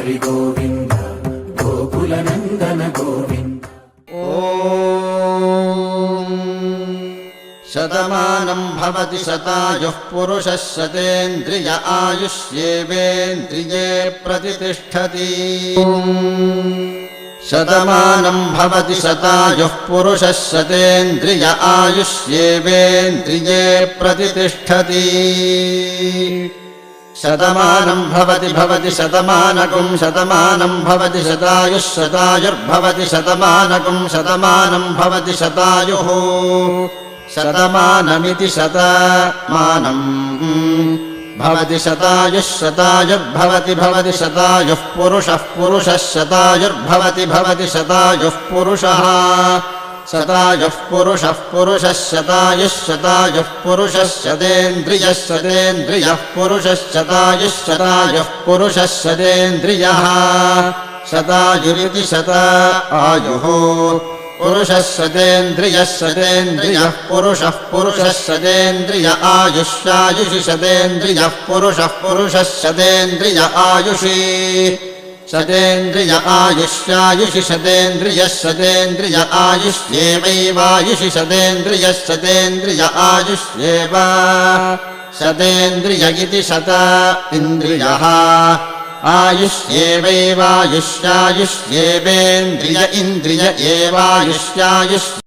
हरि गोविन्द गोकुलनन्दन गोविन्द। शतमानं भवति शतायुः पुरुषः शतेन्द्रिय आयुष्येवेन्द्रिये प्रतिष्ठति। शतमानं भवति शतायुः पुरुषः शतेन्द्रिय आयुष्येवेन्द्रिये प्रतिष्ठति। शतमानं भवति शतमानकं शतमानं भवति शतायुः शतायुर्भवति शतमानकं शतमानं भवति शतायुः शतमानमिति शतमानं भवति शतायुः शतायुर्भवति भवति शतायुः पुरुषः पुरुषः शतायुर्भवति शतायुः पुरुषः शतायुः पुरुषः पुरुषः शतायुः पुरुषः शतेन्द्रियः शतेन्द्रियः पुरुषः शतायुः पुरुषः शतेन्द्रियः शतायुरिति शतायुः पुरुषः शतेन्द्रियः शतेन्द्रियः पुरुषः शतेन्द्रिय आयुष्यायुषि शतेन्द्रियः पुरुषः शतेन्द्रिय आयुषि शतेन्द्रिय आयुष्यायुषि शतेन्द्रियः शतेन्द्रिय आयुष्येवैवायुषि शतेन्द्रियः शतेन्द्रिय आयुष्येव शतेन्द्रिय इति शत इन्द्रियः आयुष्येवैवायुष्यायुष्येवेन्द्रिय इन्द्रिय एवायुष्यायुष्